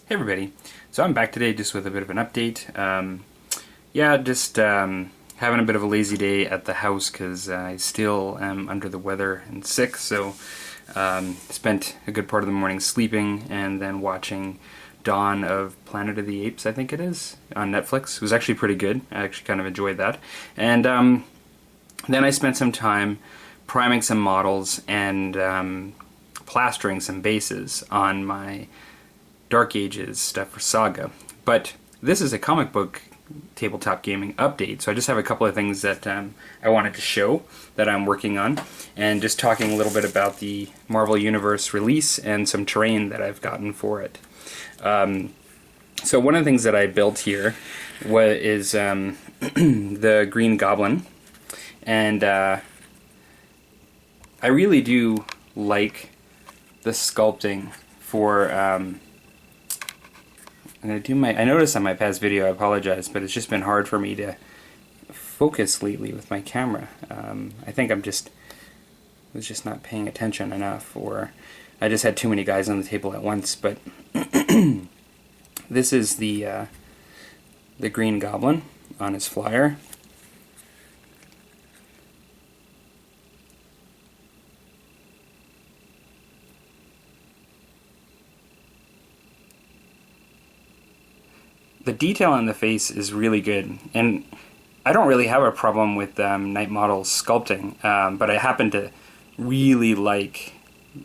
Hey everybody, so I'm back today just with a bit of an update. Yeah, just having a bit of a lazy day at the house because I still am under the weather and sick, so spent a good part of the morning sleeping and then watching Dawn of Planet of the Apes, I think it is, on Netflix. It was actually pretty good. I actually kind of enjoyed that. And then I spent some time priming some models and plastering some bases on my Dark Ages stuff for Saga. But this is a comic book tabletop gaming update, so I just have a couple of things that I wanted to show that I'm working on, and just talking a little bit about the Marvel Universe release and some terrain that I've gotten for it. So one of the things that I built here is the Green Goblin, and I really do like the sculpting for I noticed on my past video, I apologize, but it's just been hard for me to focus lately with my camera. I think was just not paying attention enough, or I just had too many guys on the table at once. But this is the Green Goblin on his flyer. The detail on the face is really good, and I don't really have a problem with Night Models sculpting, but I happen to really like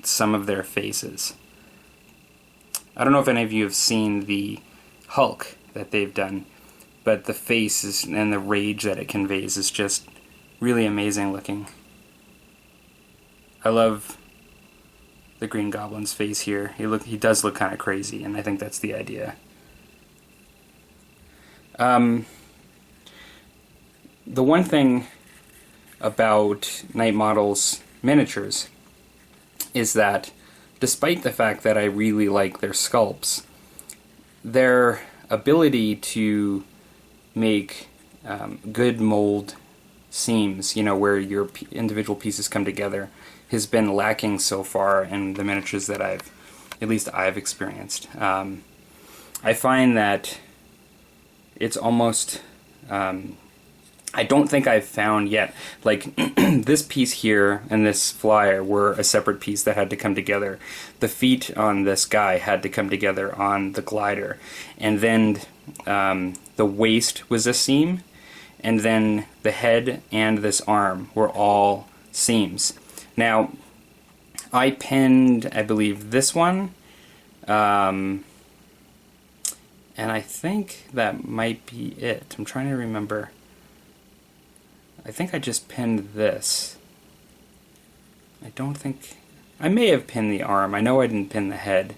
some of their faces. I don't know if any of you have seen the Hulk that they've done, but the face and the rage that it conveys is just really amazing looking. I love the Green Goblin's face here. He does look kind of crazy, and I think that's the idea. The one thing about Night Models miniatures is that despite the fact that I really like their sculpts, their ability to make good mold seams, you know, where your individual pieces come together, has been lacking so far in the miniatures that I've experienced. I find that it's almost, I don't think I've found yet, like this piece here and this flyer were a separate piece that had to come together. The feet on this guy had to come together on the glider, and then the waist was a seam, and then the head and this arm were all seams. Now, I pinned, I believe, this one, and I think that might be it. I'm trying to remember. I think I just pinned this. I don't think... I may have pinned the arm. I know I didn't pin the head.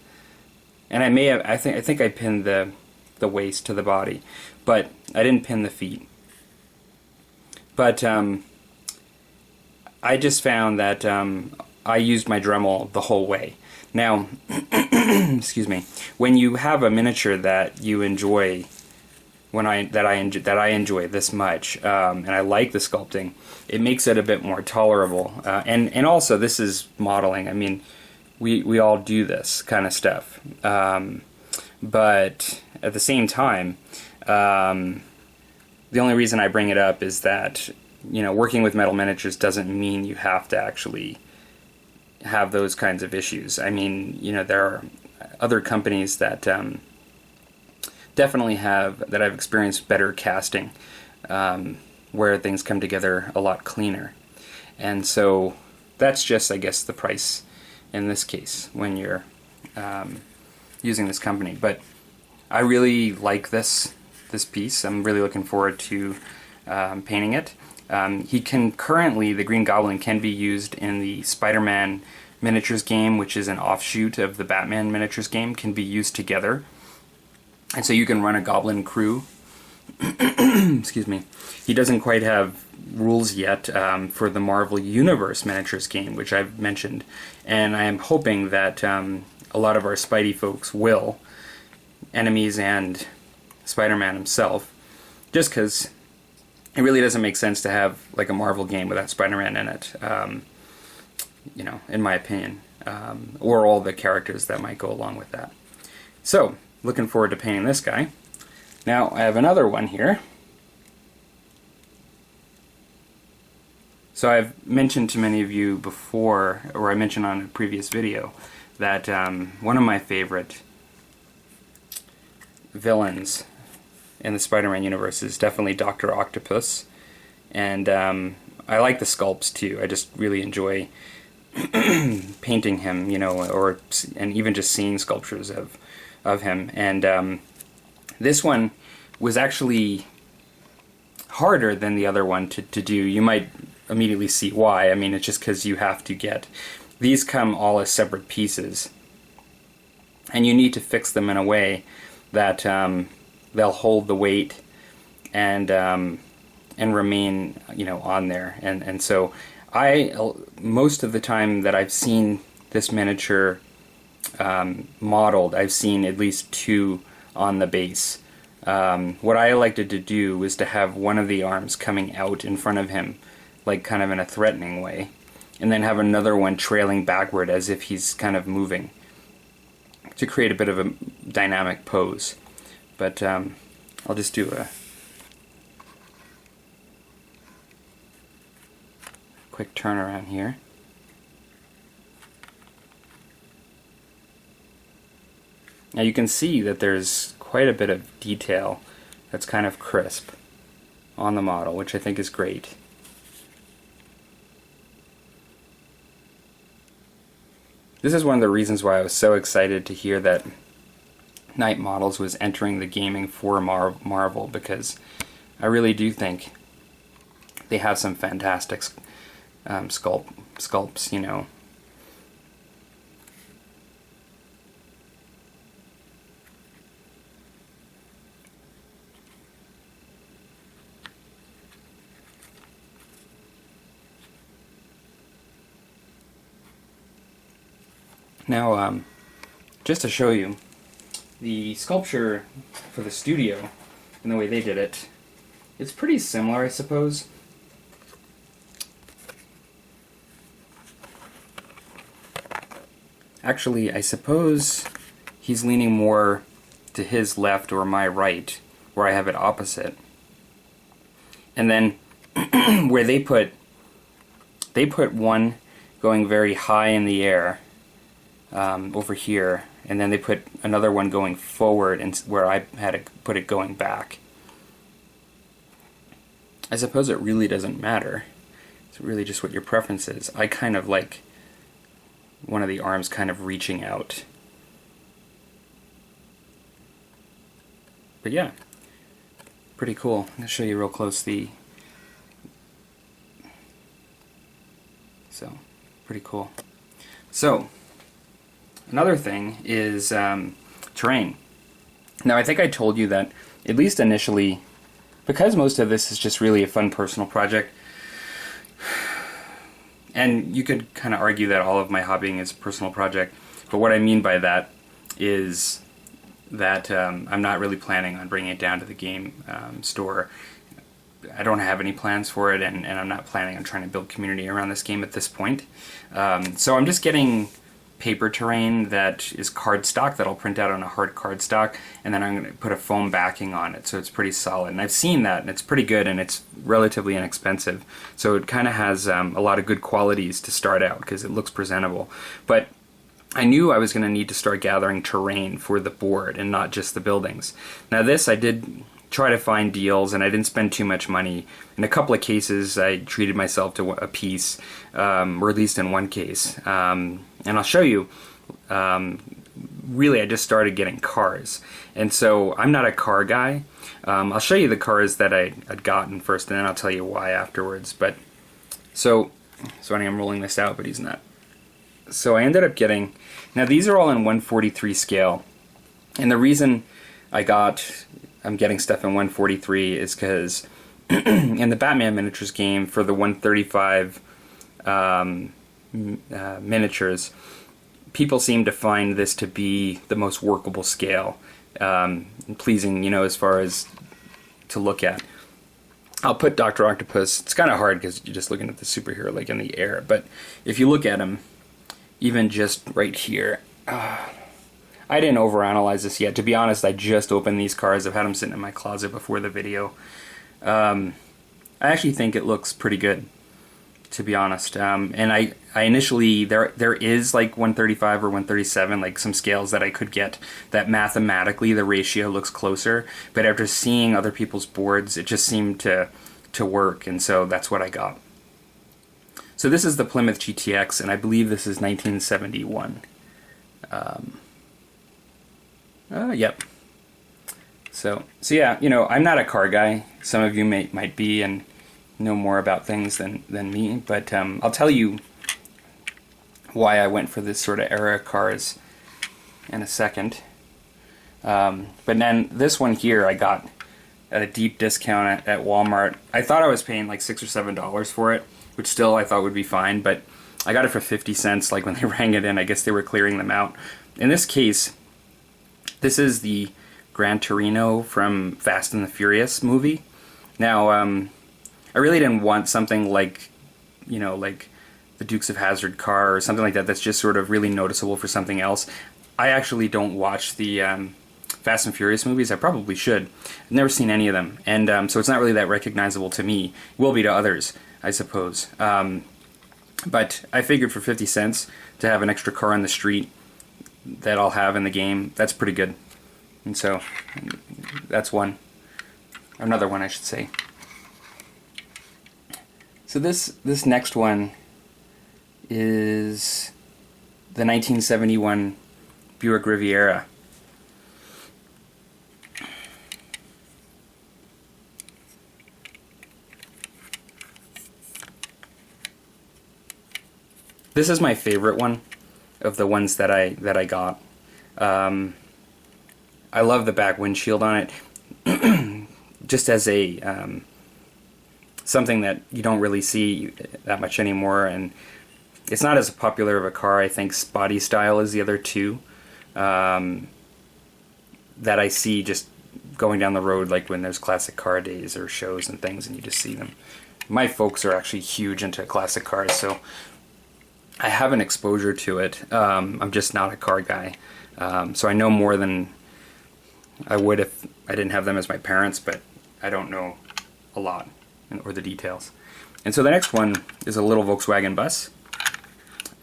And I may have... I think I pinned the waist to the body. But I didn't pin the feet. But I just found that I used my Dremel the whole way. Now, excuse me, when you have a miniature that you enjoy, that I enjoy this much, and I like the sculpting, it makes it a bit more tolerable. And also, this is modeling. I mean, we all do this kind of stuff. But at the same time, the only reason I bring it up is that, you know, working with metal miniatures doesn't mean you have to actually have those kinds of issues. I mean, you know, there are other companies that definitely that I've experienced better casting, where things come together a lot cleaner. And so that's just, I guess, the price in this case when you're using this company. But I really like this piece. I'm really looking forward to painting it. He can currently, the Green Goblin can be used in the SpiderMan miniatures game, which is an offshoot of the Batman miniatures game, can be used together. And so you can run a Goblin crew. Excuse me. He doesn't quite have rules yet for the Marvel Universe miniatures game, which I've mentioned. And I am hoping that a lot of our Spidey folks will, enemies and Spider-Man himself, just because it really doesn't make sense to have like a Marvel game without Spider-Man in it, you know, in my opinion, or all the characters that might go along with that. So, looking forward to painting this guy. Now, I have another one here. So I've mentioned to many of you before, or I mentioned on a previous video, that one of my favorite villains in the Spider-Man universe is definitely Dr. Octopus. And I like the sculpts too. I just really enjoy painting him, you know, and even just seeing sculptures of him. And this one was actually harder than the other one to do. You might immediately see why. I mean, it's just because you have to get... These come all as separate pieces. And you need to fix them in a way that they'll hold the weight and remain, you know, on there. And so most of the time that I've seen this miniature modeled, I've seen at least two on the base. What I elected to do was to have one of the arms coming out in front of him, like kind of in a threatening way, and then have another one trailing backward as if he's kind of moving, to create a bit of a dynamic pose. But I'll just do a quick turnaround here. Now you can see that there's quite a bit of detail that's kind of crisp on the model, which I think is great. This is one of the reasons why I was so excited to hear that Night Models was entering the gaming for Marvel, because I really do think they have some fantastic sculpts, you know. Now, just to show you, the sculpture for the studio and the way they did it, it's pretty similar, I suppose. Actually, I suppose he's leaning more to his left or my right, where I have it opposite. And then where they put one going very high in the air over here, and then they put another one going forward, and where I had to put it going back. I suppose it really doesn't matter. It's really just what your preference is. I kind of like one of the arms kind of reaching out. But yeah, pretty cool. I'm going to show you real close so, pretty cool. So, another thing is terrain. Now, I think I told you that, at least initially, because most of this is just really a fun personal project, and you could kind of argue that all of my hobbying is a personal project, but what I mean by that is that I'm not really planning on bringing it down to the game store. I don't have any plans for it, and I'm not planning on trying to build community around this game at this point. So I'm just getting paper terrain that is cardstock that I'll print out on a hard cardstock, and then I'm going to put a foam backing on it so it's pretty solid. And I've seen that, and it's pretty good, and it's relatively inexpensive. So it kind of has a lot of good qualities to start out because it looks presentable. But I knew I was going to need to start gathering terrain for the board and not just the buildings. Now this, I did try to find deals, and I didn't spend too much money. In a couple of cases, I treated myself to a piece, or at least in one case. And I'll show you really I just started getting cars, and so I'm not a car guy. I'll show you the cars that I'd gotten first, and then I'll tell you why afterwards. But so I'm rolling this out, but he's not. So I ended up getting, now these are all in 143 scale, and the reason I'm getting stuff in 143 is because in the Batman miniatures game for the 135 miniatures, people seem to find this to be the most workable scale, pleasing, as far as to look at. I'll put Dr. Octopus, it's kind of hard because you're just looking at the superhero like in the air, but if you look at him, even just right here, I didn't overanalyze this yet. To be honest, I just opened these cars. I've had them sitting in my closet before the video. I actually think it looks pretty good, to be honest. And I initially, there is like 135 or 137, like some scales that I could get that mathematically the ratio looks closer, but after seeing other people's boards, it just seemed to work, and so that's what I got. So this is the Plymouth GTX, and I believe this is 1971. Yep. So yeah, I'm not a car guy. Some of you might be and know more about things than me, but I'll tell you why I went for this sort of era of cars in a second. But then this one here I got at a deep discount at Walmart. I thought I was paying like $6 or $7 for it, which still I thought would be fine, but I got it for 50 cents, like when they rang it in. I guess they were clearing them out. In this case, this is the Gran Torino from Fast and the Furious movie. Now, I really didn't want something like, like the Dukes of Hazzard car or something like that that's just sort of really noticeable for something else. I actually don't watch the Fast and Furious movies. I probably should. I've never seen any of them, and so it's not really that recognizable to me. It will be to others, I suppose. But I figured for 50 cents to have an extra car on the street that I'll have in the game, that's pretty good. And so that's one. Another one, I should say. So this next one is the 1971 Buick Riviera. This is my favorite one of the ones that I got. I love the back windshield on it, just as a something that you don't really see that much anymore, and it's not as popular of a car. I think Spotty Style is the other two that I see just going down the road, like when there's classic car days or shows and things, and you just see them. My folks are actually huge into classic cars, so I have an exposure to it. I'm just not a car guy, so I know more than I would if I didn't have them as my parents, but I don't know a lot or the details. And so the next one is a little Volkswagen Bus.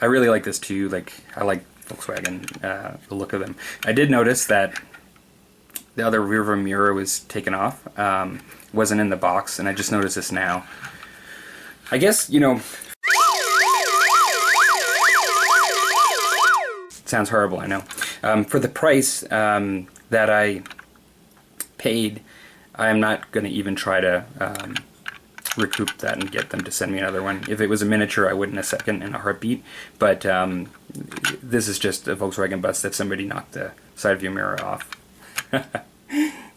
I really like this too. Like, I like Volkswagen, the look of them. I did notice that the other rear mirror was taken off, wasn't in the box, and I just noticed this now. I guess, sounds horrible, I know. For the price that I paid, I'm not going to even try to recoup that and get them to send me another one. If it was a miniature, I would in a second, in a heartbeat. But this is just a Volkswagen Bus that somebody knocked the side view mirror off.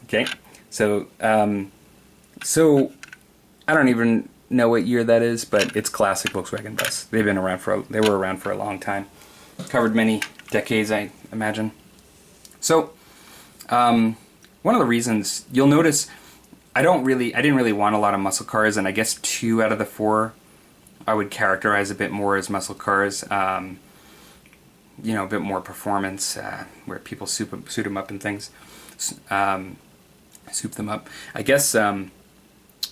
Okay, so I don't even know what year that is, but it's classic Volkswagen Bus. They were around for a long time. Covered many decades, I imagine. So, one of the reasons you'll notice, I didn't really want a lot of muscle cars, and I guess 2 out of the 4 I would characterize a bit more as muscle cars. A bit more performance, where people suit them up and things. Soup them up. I guess I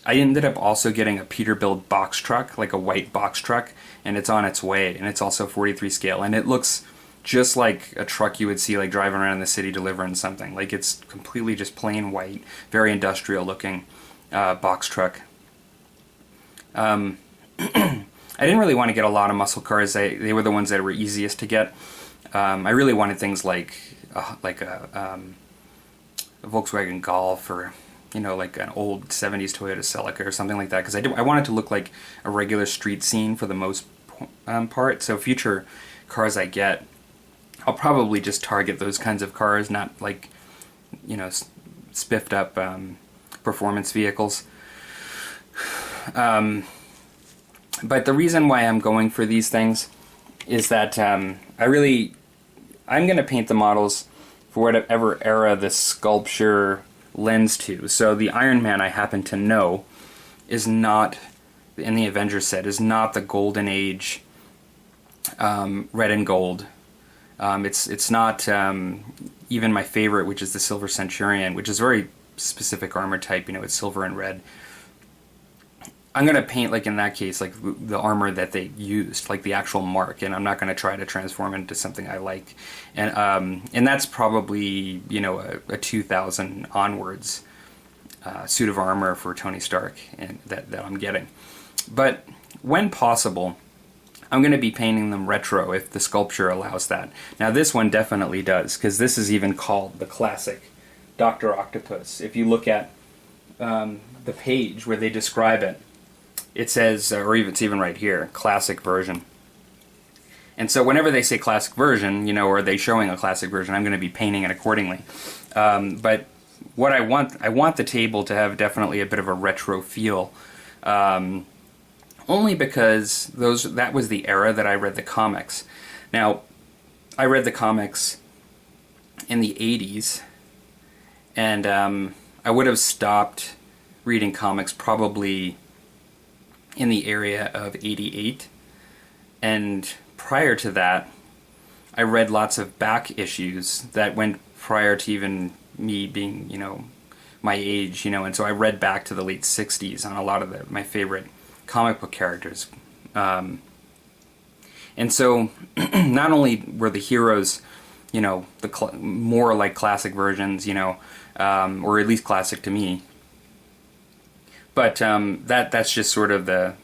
ended up also getting a Peterbilt box truck, like a white box truck, and it's on its way, and it's also 43 scale, and it looks just like a truck you would see like driving around in the city delivering something. Like, it's completely just plain white, very industrial looking box truck. I didn't really want to get a lot of muscle cars. They were the ones that were easiest to get. I really wanted things like a Volkswagen Golf, or like an old 70s Toyota Celica or something like that, because I want it to look like a regular street scene for the most part. So future cars I get, I'll probably just target those kinds of cars, not like spiffed up performance vehicles. But the reason why I'm going for these things is that I'm going to paint the models for whatever era the sculpture lends to. So the Iron Man, I happen to know, is not, in the Avengers set, is not the Golden Age red and gold. It's not even my favorite, which is the Silver Centurion, which is a very specific armor type. It's silver and red. I'm going to paint, like in that case, like the armor that they used, like the actual mark, and I'm not going to try to transform it into something I like. And that's probably, a 2000 onwards suit of armor for Tony Stark and that I'm getting. But when possible, I'm going to be painting them retro if the sculpture allows that. Now this one definitely does, because this is even called the classic Dr. Octopus. If you look at the page where they describe it, it says, or it's even right here, classic version. And so whenever they say classic version, or they showing a classic version, I'm going to be painting it accordingly. But what I want the table to have definitely a bit of a retro feel, only because that was the era that I read the comics. Now, I read the comics in the 80s, and I would have stopped reading comics probably in the area of 88, and prior to that I read lots of back issues that went prior to even me being my age, and so I read back to the late 60s on a lot of my favorite comic book characters, and so not only were the heroes more like classic versions, or at least classic to me, but that's just sort of the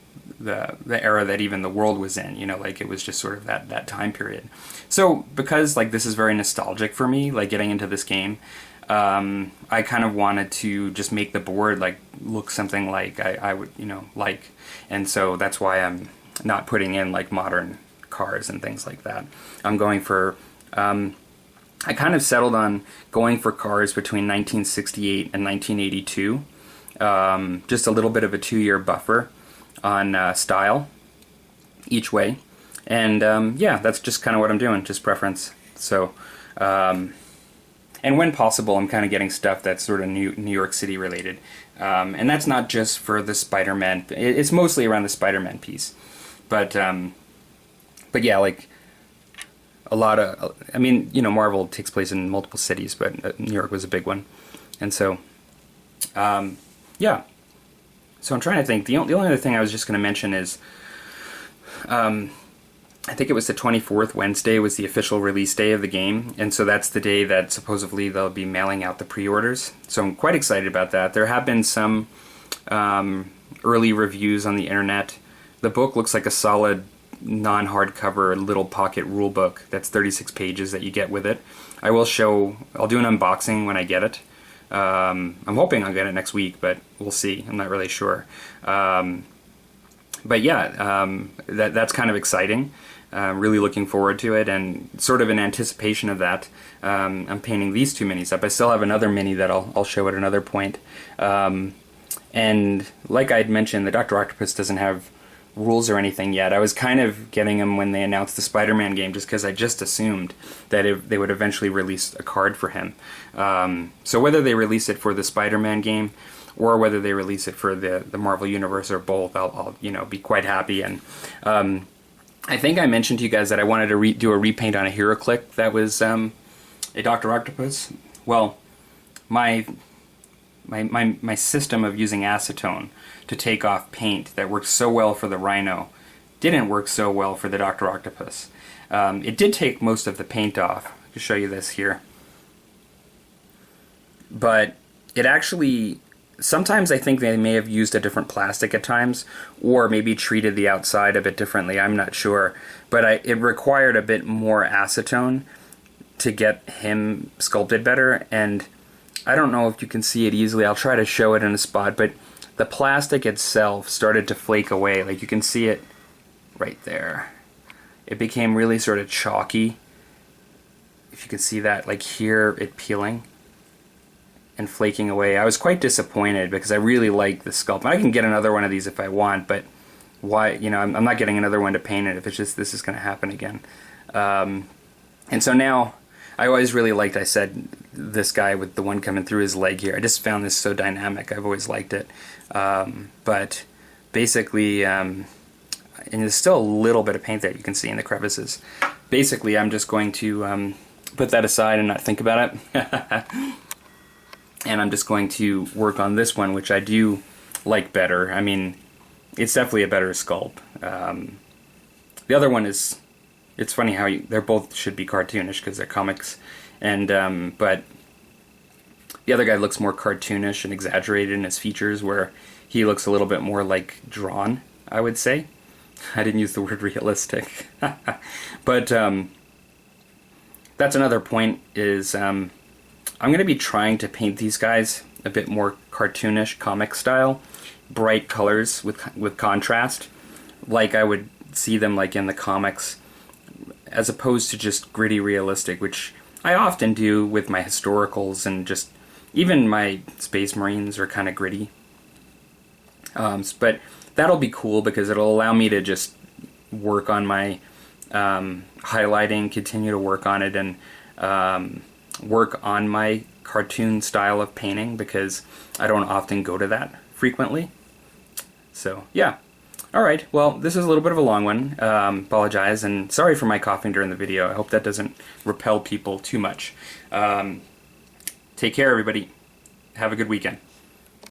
era that even the world was in, like it was just sort of that time period. So because like this is very nostalgic for me, like getting into this game, I kind of wanted to just make the board like look something like I would like, and so that's why I'm not putting in like modern cars and things like that. I'm going for I kind of settled on going for cars between 1968 and 1982. Just a little bit of a 2-year buffer on style each way, and yeah, that's just kind of what I'm doing, just preference. So and when possible, I'm kind of getting stuff that's sort of New York City related, and that's not just for the Spider-Man. It's mostly around the Spider-Man piece, but yeah, like a lot of, I mean, Marvel takes place in multiple cities, but New York was a big one, and so yeah. So I'm trying to think. The only other thing I was just going to mention is, I think it was the 24th, Wednesday, was the official release day of the game, and so that's the day that supposedly they'll be mailing out the pre-orders. So I'm quite excited about that. There have been some early reviews on the internet. The book looks like a solid non-hardcover little pocket rule book that's 36 pages that you get with it. I'll do an unboxing when I get it. I'm hoping I'll get it next week, but we'll see. I'm not really sure. But yeah, that's kind of exciting. Really looking forward to it, and sort of in anticipation of that, I'm painting these 2 minis up. I still have another mini that I'll show at another point. And like I'd mentioned, the Dr. Octopus doesn't have rules or anything yet. I was kind of getting them when they announced the SpiderMan game, just because I just assumed that they would eventually release a card for him. So whether they release it for the SpiderMan game or whether they release it for the Marvel Universe or both, I'll be quite happy. And I think I mentioned to you guys that I wanted to do a repaint on a HeroClick that was a Dr. Octopus. Well, my system of using acetone to take off paint that works so well for the Rhino didn't work so well for the Dr. Octopus. It did take most of the paint off. I'll show you this here. But it actually, sometimes I think they may have used a different plastic at times, or maybe treated the outside a bit differently, I'm not sure. But it required a bit more acetone to get him sculpted better, and I don't know if you can see it easily. I'll try to show it in a spot, but the plastic itself started to flake away. Like, you can see it right there. It became really sort of chalky. If you can see that, like here, it peeling and flaking away. I was quite disappointed because I really like the sculpt. I can get another one of these if I want, but why, you know, I'm not getting another one to paint it if it's just this is going to happen again. And so now, I always really liked, I said, this guy with the one coming through his leg here. I just found this so dynamic. I've always liked it. But basically, and there's still a little bit of paint that you can see in the crevices. Basically, I'm just going to put that aside and not think about it. And I'm just going to work on this one, which I do like better. I mean, it's definitely a better sculpt. The other one is, it's funny how they're both should be cartoonish because they're comics, and but the other guy looks more cartoonish and exaggerated in his features, where he looks a little bit more like drawn, I would say. I didn't use the word realistic. But that's another point, is I'm going to be trying to paint these guys a bit more cartoonish, comic style, bright colors with contrast, like I would see them like in the comics, as opposed to just gritty realistic, which I often do with my historicals, and just even my Space Marines are kind of gritty. But that'll be cool because it'll allow me to just work on my highlighting, continue to work on it, and work on my cartoon style of painting, because I don't often go to that frequently. So yeah. Alright, well, this is a little bit of a long one. Apologize, and sorry for my coughing during the video. I hope that doesn't repel people too much. Take care, everybody. Have a good weekend.